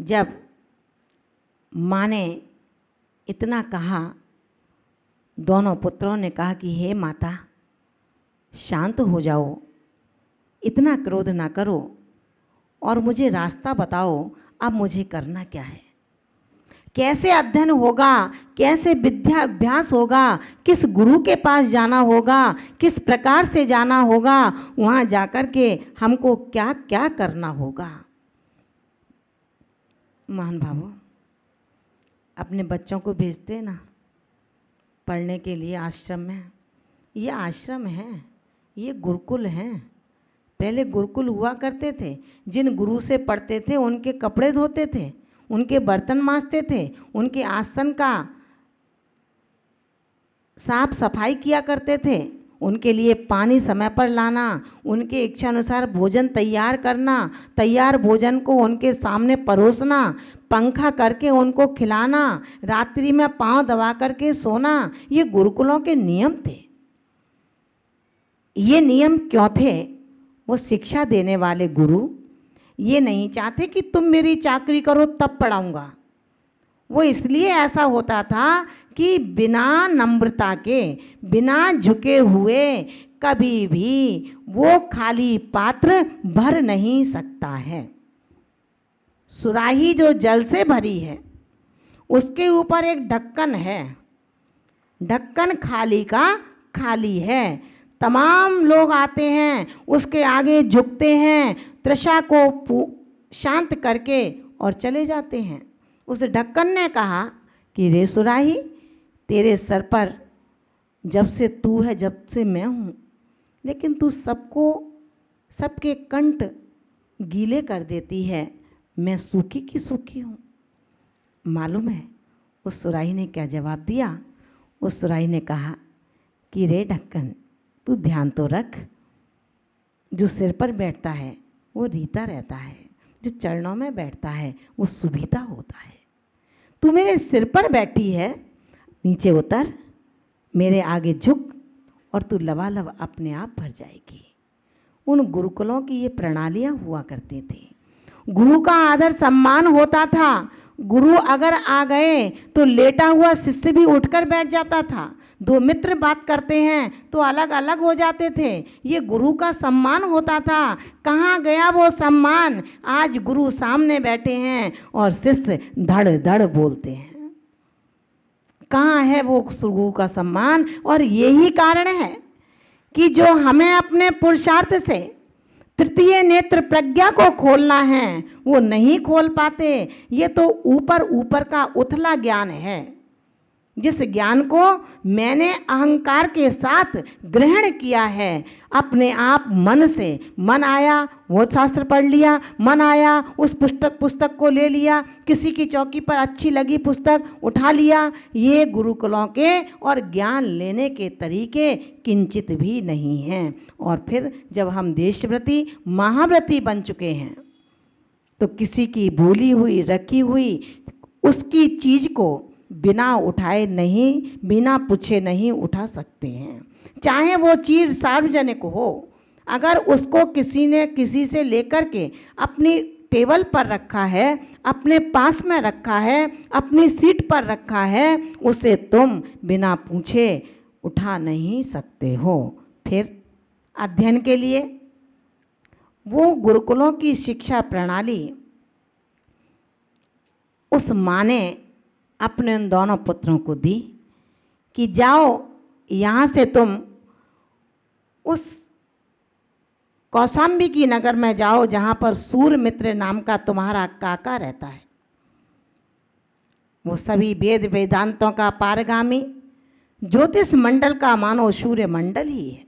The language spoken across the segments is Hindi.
जब माँ ने इतना कहा, दोनों पुत्रों ने कहा कि हे माता शांत हो जाओ, इतना क्रोध ना करो और मुझे रास्ता बताओ, अब मुझे करना क्या है, कैसे अध्ययन होगा, कैसे विद्या अभ्यास होगा, किस गुरु के पास जाना होगा, किस प्रकार से जाना होगा, वहाँ जाकर के हमको क्या क्या करना होगा। महान भावों, अपने बच्चों को भेजते ना पढ़ने के लिए आश्रम में। ये आश्रम है, ये गुरुकुल हैं। पहले गुरुकुल हुआ करते थे, जिन गुरु से पढ़ते थे उनके कपड़े धोते थे, उनके बर्तन मांजते थे, उनके आसन का साफ सफाई किया करते थे, उनके लिए पानी समय पर लाना, उनके इच्छा अनुसार भोजन तैयार करना, तैयार भोजन को उनके सामने परोसना, पंखा करके उनको खिलाना, रात्रि में पांव दबा करके सोना, ये गुरुकुलों के नियम थे। ये नियम क्यों थे? वो शिक्षा देने वाले गुरु ये नहीं चाहते कि तुम मेरी चाकरी करो तब पढ़ाऊंगा। वो इसलिए ऐसा होता था कि बिना नम्रता के, बिना झुके हुए कभी भी वो खाली पात्र भर नहीं सकता है। सुराही जो जल से भरी है उसके ऊपर एक ढक्कन है, ढक्कन खाली का खाली है। तमाम लोग आते हैं, उसके आगे झुकते हैं, तृषा को शांत करके और चले जाते हैं। उस ढक्कन ने कहा कि रे सुराही, तेरे सर पर जब से तू है, जब से मैं हूँ, लेकिन तू सबको, सबके कंठ गीले कर देती है, मैं सूखी की सूखी हूँ। मालूम है उस सुराही ने क्या जवाब दिया? उस सुराही ने कहा कि रे ढक्कन, तू ध्यान तो रख, जो सिर पर बैठता है वो रीता रहता है, जो चरणों में बैठता है वो सुभीता होता है। तू मेरे सिर पर बैठी है, नीचे उतर, मेरे आगे झुक और तू लबालब अपने आप भर जाएगी। उन गुरुकुलों की ये प्रणालियाँ हुआ करती थी। गुरु का आदर सम्मान होता था। गुरु अगर आ गए तो लेटा हुआ शिष्य भी उठकर बैठ जाता था। दो मित्र बात करते हैं तो अलग अलग हो जाते थे। ये गुरु का सम्मान होता था। कहाँ गया वो सम्मान? आज गुरु सामने बैठे हैं और शिष्य धड़ धड़ बोलते हैं। कहाँ है वो गुरु का सम्मान? और यही कारण है कि जो हमें अपने पुरुषार्थ से तृतीय नेत्र प्रज्ञा को खोलना है वो नहीं खोल पाते। ये तो ऊपर ऊपर का उथला ज्ञान है, जिस ज्ञान को मैंने अहंकार के साथ ग्रहण किया है। अपने आप मन से, मन आया वो शास्त्र पढ़ लिया, मन आया उस पुस्तक को ले लिया, किसी की चौकी पर अच्छी लगी पुस्तक उठा लिया। ये गुरुकुलों के और ज्ञान लेने के तरीके किंचित भी नहीं हैं। और फिर जब हम देशव्रती महाव्रती बन चुके हैं तो किसी की भूली हुई रखी हुई उसकी चीज़ को बिना उठाए नहीं, बिना पूछे नहीं उठा सकते हैं। चाहे वो चीज़ सार्वजनिक हो, अगर उसको किसी ने किसी से लेकर के अपनी टेबल पर रखा है, अपने पास में रखा है, अपनी सीट पर रखा है, उसे तुम बिना पूछे उठा नहीं सकते हो। फिर अध्ययन के लिए वो गुरुकुलों की शिक्षा प्रणाली उस माँ ने अपने उन दोनों पुत्रों को दी कि जाओ यहाँ से तुम उस कौशाम्बी नगर में जाओ जहाँ पर सूर्यमित्र नाम का तुम्हारा काका रहता है। वो सभी वेद वेदांतों का पारगामी, ज्योतिष मंडल का मानो सूर्य मंडल ही है।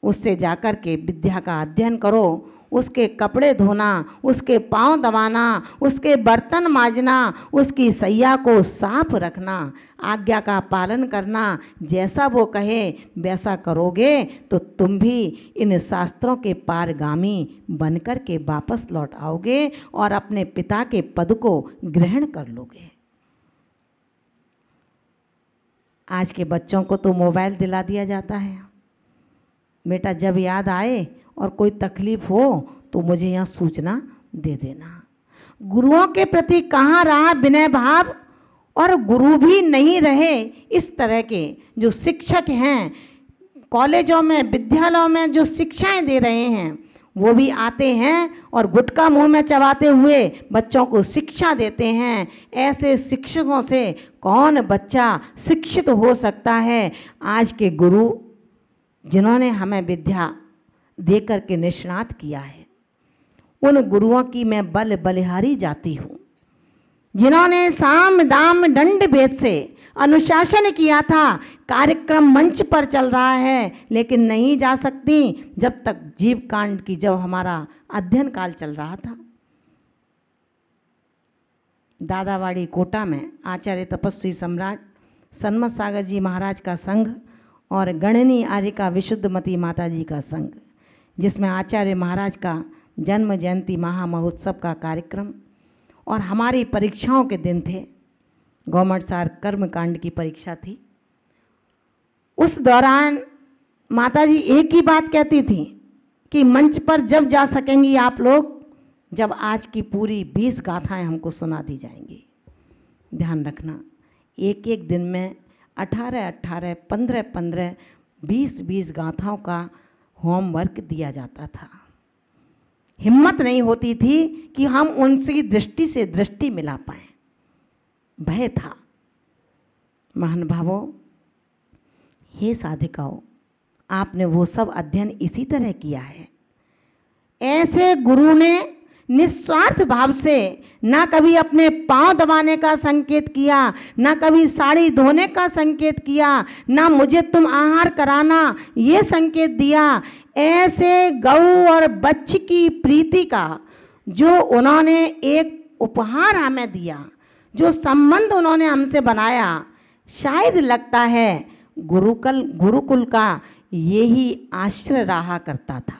उससे जाकर के विद्या का अध्ययन करो, उसके कपड़े धोना, उसके पांव दबाना, उसके बर्तन मांजना, उसकी सैया को साफ रखना, आज्ञा का पालन करना, जैसा वो कहे वैसा करोगे तो तुम भी इन शास्त्रों के पारगामी बनकर के वापस लौट आओगे और अपने पिता के पद को ग्रहण कर लोगे। आज के बच्चों को तो मोबाइल दिला दिया जाता है, बेटा जब याद आए और कोई तकलीफ हो तो मुझे यहाँ सूचना दे देना। गुरुओं के प्रति कहाँ रहा विनय भाव, और गुरु भी नहीं रहे। इस तरह के जो शिक्षक हैं, कॉलेजों में विद्यालयों में जो शिक्षाएं दे रहे हैं, वो भी आते हैं और गुटखा मुंह में चबाते हुए बच्चों को शिक्षा देते हैं। ऐसे शिक्षकों से कौन बच्चा शिक्षित हो सकता है? आज के गुरु जिन्होंने हमें विद्या दे कर के निष्णात किया है, उन गुरुओं की मैं बलिहारी जाती हूँ, जिन्होंने साम दाम दंड भेद से अनुशासन किया था। कार्यक्रम मंच पर चल रहा है लेकिन नहीं जा सकती जब तक जीव कांड की, जब हमारा अध्ययन काल चल रहा था। दादावाड़ी कोटा में आचार्य तपस्वी सम्राट सन्मत सागर जी महाराज का संघ और गणनी आर्यिका विशुद्धमती माता जी का संघ, जिसमें आचार्य महाराज का जन्म जयंती महामहोत्सव का कार्यक्रम और हमारी परीक्षाओं के दिन थे। गवर्नमेंट सार कर्मकांड की परीक्षा थी। उस दौरान माताजी एक ही बात कहती थी कि मंच पर जब जा सकेंगी आप लोग, जब आज की पूरी 20 गाथाएं हमको सुना दी जाएंगी। ध्यान रखना, एक एक दिन में 18-18, 15-15, 20-20 गाथाओं का होमवर्क दिया जाता था। हिम्मत नहीं होती थी कि हम उनकी दृष्टि से दृष्टि मिला पाएं, भय था। महान भावों, हे साधिकाओं, आपने वो सब अध्ययन इसी तरह किया है। ऐसे गुरु ने निस्वार्थ भाव से ना कभी अपने पांव दबाने का संकेत किया, ना कभी साड़ी धोने का संकेत किया, ना मुझे तुम आहार कराना ये संकेत दिया। ऐसे गऊ और बच्ची की प्रीति का जो उन्होंने एक उपहार हमें दिया, जो संबंध उन्होंने हमसे बनाया, शायद लगता है गुरुकुल का यही आश्रय रहा करता था।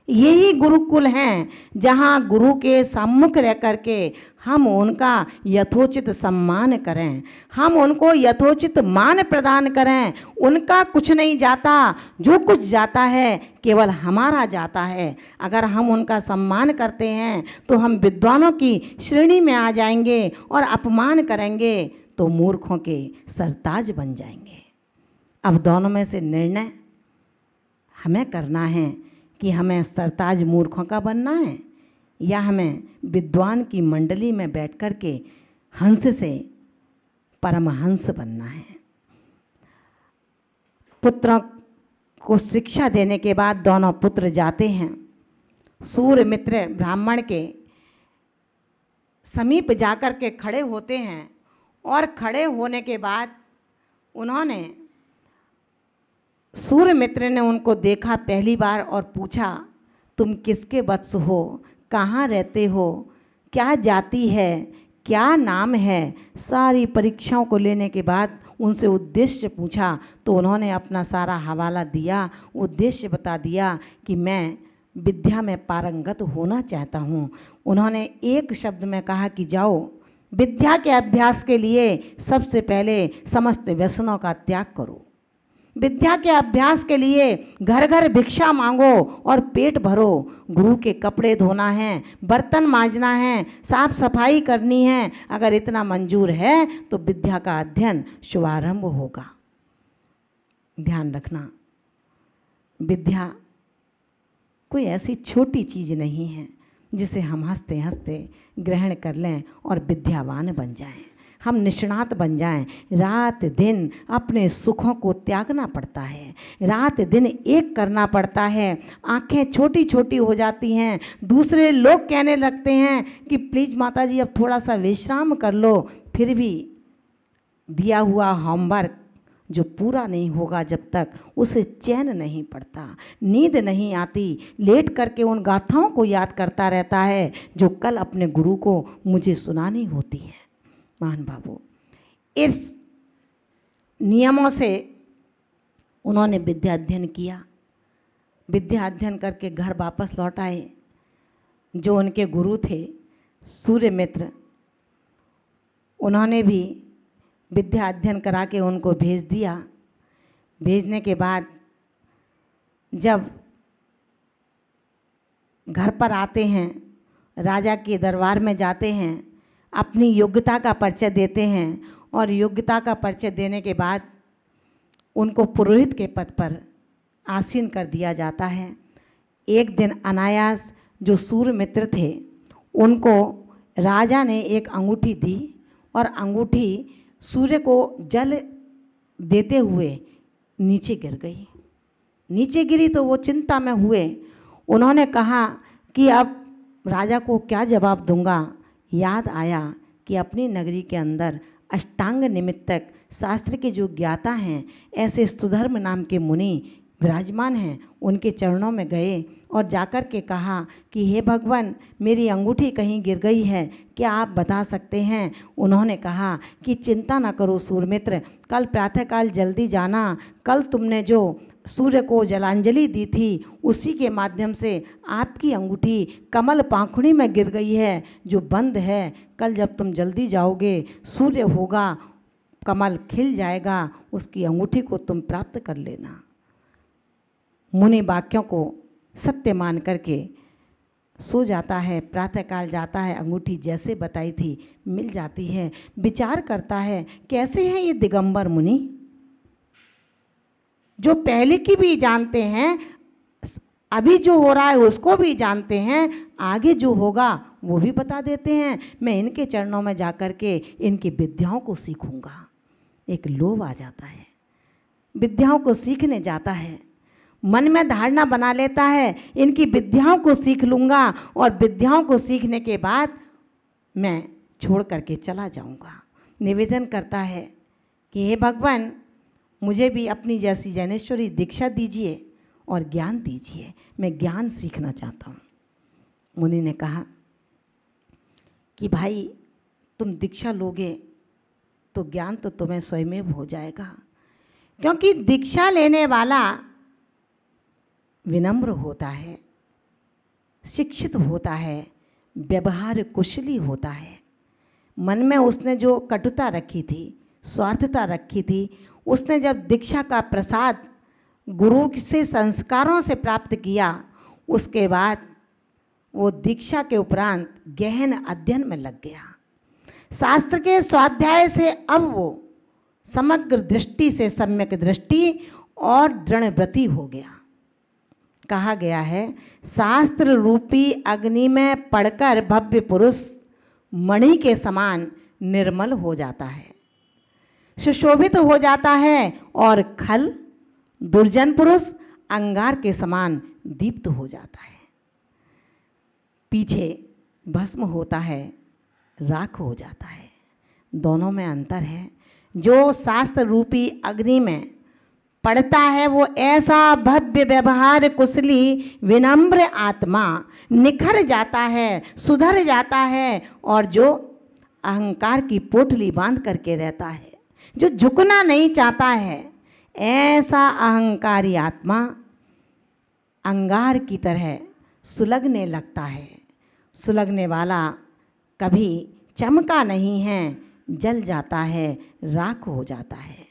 यही गुरुकुल हैं जहाँ गुरु के सम्मुख रह करके हम उनका यथोचित सम्मान करें, हम उनको यथोचित मान प्रदान करें। उनका कुछ नहीं जाता, जो कुछ जाता है केवल हमारा जाता है। अगर हम उनका सम्मान करते हैं तो हम विद्वानों की श्रेणी में आ जाएंगे, और अपमान करेंगे तो मूर्खों के सरताज बन जाएंगे। अब दोनों में से निर्णय हमें करना है कि हमें सरताज मूर्खों का बनना है या हमें विद्वान की मंडली में बैठ कर के हंस से परमहंस बनना है। पुत्रों को शिक्षा देने के बाद दोनों पुत्र जाते हैं। सूर्यमित्र ब्राह्मण के समीप जाकर के खड़े होते हैं, और खड़े होने के बाद उन्होंने, सूर्यमित्र ने उनको देखा पहली बार और पूछा, तुम किसके वत्स हो, कहाँ रहते हो, क्या जाति है, क्या नाम है। सारी परीक्षाओं को लेने के बाद उनसे उद्देश्य पूछा तो उन्होंने अपना सारा हवाला दिया, उद्देश्य बता दिया कि मैं विद्या में पारंगत होना चाहता हूँ। उन्होंने एक शब्द में कहा कि जाओ, विद्या के अभ्यास के लिए सबसे पहले समस्त व्यसनों का त्याग करो। विद्या के अभ्यास के लिए घर घर भिक्षा मांगो और पेट भरो। गुरु के कपड़े धोना है, बर्तन मांजना है, साफ सफाई करनी है। अगर इतना मंजूर है तो विद्या का अध्ययन शुभारंभ होगा। ध्यान रखना, विद्या कोई ऐसी छोटी चीज़ नहीं है जिसे हम हंसते हंसते ग्रहण कर लें और विद्यावान बन जाएं, हम निष्णात बन जाएं। रात दिन अपने सुखों को त्यागना पड़ता है, रात दिन एक करना पड़ता है। आंखें छोटी छोटी हो जाती हैं। दूसरे लोग कहने लगते हैं कि प्लीज़ माता जी अब थोड़ा सा विश्राम कर लो, फिर भी दिया हुआ होमवर्क जो पूरा नहीं होगा जब तक उसे चैन नहीं पड़ता, नींद नहीं आती, लेट करके उन गाथाओं को याद करता रहता है जो कल अपने गुरु को मुझे सुनानी होती है। महान बाबू, इस नियमों से उन्होंने विद्या अध्ययन किया। विद्या अध्ययन करके घर वापस लौट आए। जो उनके गुरु थे सूर्यमित्र, उन्होंने भी विद्या अध्ययन करा के उनको भेज दिया। भेजने के बाद जब घर पर आते हैं राजा के दरबार में जाते हैं, अपनी योग्यता का परिचय देते हैं और योग्यता का परिचय देने के बाद उनको पुरोहित के पद पर आसीन कर दिया जाता है। एक दिन अनायास जो सूर्यमित्र थे उनको राजा ने एक अंगूठी दी और अंगूठी सूर्य को जल देते हुए नीचे गिर गई। नीचे गिरी तो वो चिंता में हुए। उन्होंने कहा कि अब राजा को क्या जवाब दूंगा। याद आया कि अपनी नगरी के अंदर अष्टांग निमित्तक शास्त्र के जो ज्ञाता हैं, ऐसे स्तुधर्म नाम के मुनि विराजमान हैं, उनके चरणों में गए और जाकर के कहा कि हे भगवान, मेरी अंगूठी कहीं गिर गई है, क्या आप बता सकते हैं। उन्होंने कहा कि चिंता ना करो सूर्यमित्र, कल प्रातःकाल जल्दी जाना। कल तुमने जो सूर्य को जलांजलि दी थी उसी के माध्यम से आपकी अंगूठी कमल पाखुड़ी में गिर गई है जो बंद है। कल जब तुम जल्दी जाओगे, सूर्य होगा, कमल खिल जाएगा, उसकी अंगूठी को तुम प्राप्त कर लेना। मुनि वाक्यों को सत्य मान करके सो जाता है। प्रातःकाल जाता है, अंगूठी जैसे बताई थी मिल जाती है। विचार करता है कैसे हैं ये दिगंबर मुनि, जो पहले की भी जानते हैं, अभी जो हो रहा है उसको भी जानते हैं, आगे जो होगा वो भी बता देते हैं। मैं इनके चरणों में जाकर के इनकी विद्याओं को सीखूंगा। एक लोभ आ जाता है, विद्याओं को सीखने जाता है, मन में धारणा बना लेता है इनकी विद्याओं को सीख लूँगा और विद्याओं को सीखने के बाद मैं छोड़ करके चला जाऊँगा। निवेदन करता है कि हे भगवान, मुझे भी अपनी जैसी ज्ञानेश्वरी दीक्षा दीजिए और ज्ञान दीजिए, मैं ज्ञान सीखना चाहता हूँ। मुनि ने कहा कि भाई, तुम दीक्षा लोगे तो ज्ञान तो तुम्हें स्वयं हो जाएगा, क्योंकि दीक्षा लेने वाला विनम्र होता है, शिक्षित होता है, व्यवहार कुशली होता है। मन में उसने जो कटुता रखी थी, स्वार्थता रखी थी, उसने जब दीक्षा का प्रसाद गुरु से संस्कारों से प्राप्त किया, उसके बाद वो दीक्षा के उपरांत गहन अध्ययन में लग गया। शास्त्र के स्वाध्याय से अब वो समग्र दृष्टि से सम्यक दृष्टि और दृढ़व्रती हो गया। कहा गया है, शास्त्र रूपी अग्नि में पड़कर भव्य पुरुष मणि के समान निर्मल हो जाता है, सुशोभित हो जाता है, और खल दुर्जन पुरुष अंगार के समान दीप्त हो जाता है। पीछे भस्म होता है, राख हो जाता है। दोनों में अंतर है। जो शास्त्र रूपी अग्नि में पड़ता है वो ऐसा भव्य व्यवहार कुशली विनम्र आत्मा निखर जाता है, सुधर जाता है, और जो अहंकार की पोटली बांध करके रहता है, जो झुकना नहीं चाहता है, ऐसा अहंकारी आत्मा अंगार की तरह सुलगने लगता है। सुलगने वाला कभी चमका नहीं है, जल जाता है, राख हो जाता है।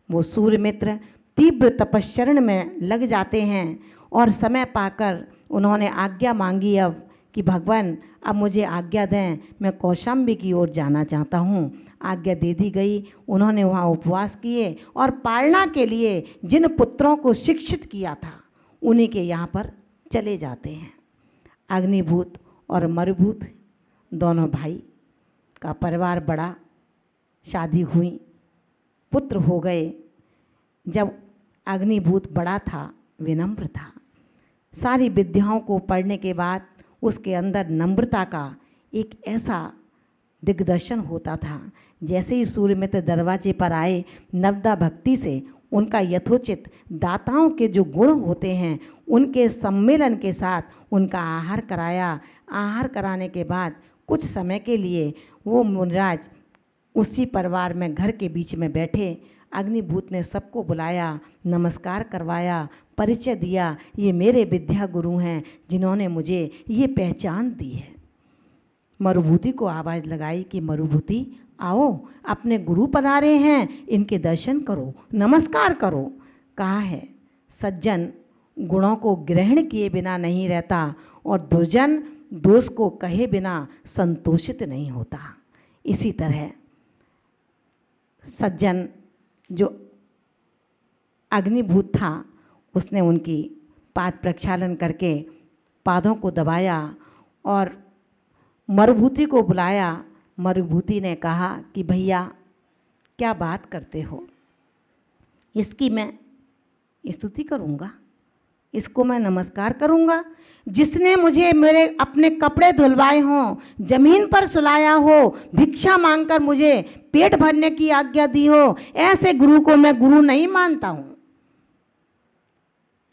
वो सूर्यमित्र तीव्र तपश्चरण में लग जाते हैं और समय पाकर उन्होंने आज्ञा मांगी अब कि भगवान, अब मुझे आज्ञा दें, मैं कौशाम्बी की ओर जाना चाहता हूँ। आज्ञा दे दी गई। उन्होंने वहाँ उपवास किए और पालना के लिए जिन पुत्रों को शिक्षित किया था उन्हीं के यहाँ पर चले जाते हैं। अग्निभूत और मरुभूत दोनों भाई का परिवार बड़ा, शादी हुई, पुत्र हो गए। जब अग्निभूत बड़ा था, विनम्र था, सारी विद्याओं को पढ़ने के बाद उसके अंदर नम्रता का एक ऐसा दिग्दर्शन होता था। जैसे ही सूर्यमित्र दरवाजे पर आए, नवदा भक्ति से उनका यथोचित दाताओं के जो गुण होते हैं उनके सम्मेलन के साथ उनका आहार कराया। आहार कराने के बाद कुछ समय के लिए वो मुनिराज उसी परिवार में घर के बीच में बैठे। अग्निभूत ने सबको बुलाया, नमस्कार करवाया, परिचय दिया, ये मेरे विद्या गुरु हैं जिन्होंने मुझे ये पहचान दी है। मरुभूति को आवाज़ लगाई कि मरुभूति आओ, अपने गुरु पधारे हैं, इनके दर्शन करो, नमस्कार करो। कहा है, सज्जन गुणों को ग्रहण किए बिना नहीं रहता और दुर्जन दोष को कहे बिना संतोषित नहीं होता। इसी तरह सज्जन जो अग्निभूत था उसने उनकी पाद प्रक्षालन करके पादों को दबाया और मरुभूति को बुलाया। मरुभूति ने कहा कि भैया क्या बात करते हो, इसकी मैं स्तुति करूँगा, इसको मैं नमस्कार करूँगा। जिसने मुझे मेरे अपने कपड़े धुलवाए हों, जमीन पर सुलाया हो, भिक्षा मांगकर मुझे पेट भरने की आज्ञा दी हो, ऐसे गुरु को मैं गुरु नहीं मानता हूँ।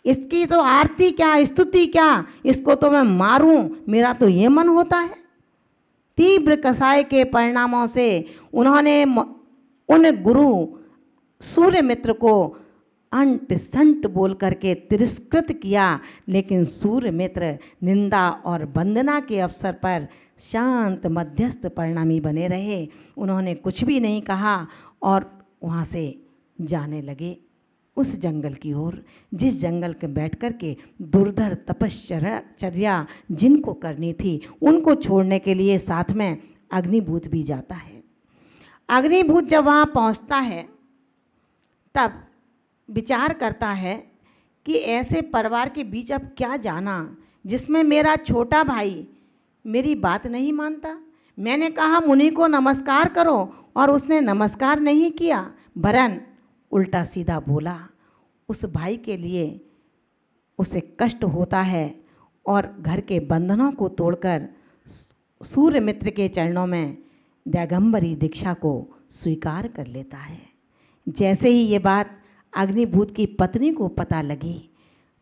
इसकी तो आरती क्या, स्तुति क्या, इसको तो मैं मारूं, मेरा तो ये मन होता है। तीव्र कसाय के परिणामों से उन्होंने उन गुरु सूर्यमित्र को अंट संट बोल करके तिरस्कृत किया, लेकिन सूर्यमित्र निंदा और वंदना के अवसर पर शांत मध्यस्थ परिणामी बने रहे। उन्होंने कुछ भी नहीं कहा और वहाँ से जाने लगे उस जंगल की ओर, जिस जंगल के बैठ कर के दुर्धर तपश्चर्या जिनको करनी थी उनको छोड़ने के लिए साथ में अग्निभूत भी जाता है। अग्निभूत जब वहाँ पहुँचता है तब विचार करता है कि ऐसे परिवार के बीच अब क्या जाना जिसमें मेरा छोटा भाई मेरी बात नहीं मानता। मैंने कहा मुनि को नमस्कार करो और उसने नमस्कार नहीं किया, वरन उल्टा सीधा बोला। उस भाई के लिए उसे कष्ट होता है और घर के बंधनों को तोड़कर सूर्यमित्र के चरणों में दिगंबरी दीक्षा को स्वीकार कर लेता है। जैसे ही ये बात अग्निभूत की पत्नी को पता लगी,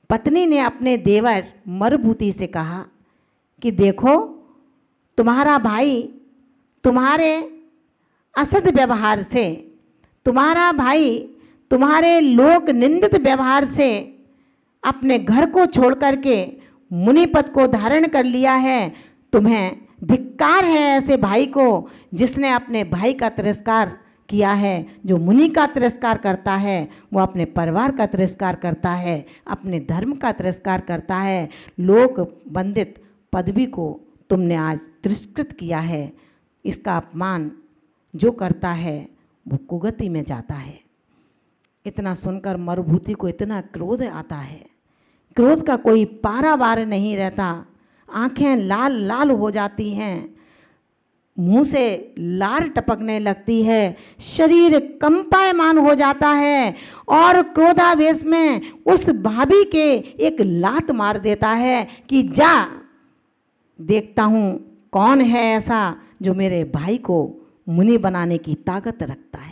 पत्नी ने अपने देवर मरुभूति से कहा कि देखो तुम्हारा भाई तुम्हारे असद व्यवहार से, तुम्हारा भाई तुम्हारे लोक निंदित व्यवहार से अपने घर को छोड़ करके मुनि पद को धारण कर लिया है। तुम्हें धिक्कार है ऐसे भाई को जिसने अपने भाई का तिरस्कार किया है। जो मुनि का तिरस्कार करता है वो अपने परिवार का तिरस्कार करता है, अपने धर्म का तिरस्कार करता है। लोक वंदित पदवी को तुमने आज तिरस्कृत किया है। इसका अपमान जो करता है वो कुगति में जाता है। इतना सुनकर मरुभूति को इतना क्रोध आता है, क्रोध का कोई पारावार नहीं रहता। आंखें लाल लाल हो जाती हैं, मुंह से लार टपकने लगती है, शरीर कंपायमान हो जाता है और क्रोधावेश में उस भाभी के एक लात मार देता है कि जा देखता हूँ कौन है ऐसा जो मेरे भाई को मुनि बनाने की ताकत रखता है।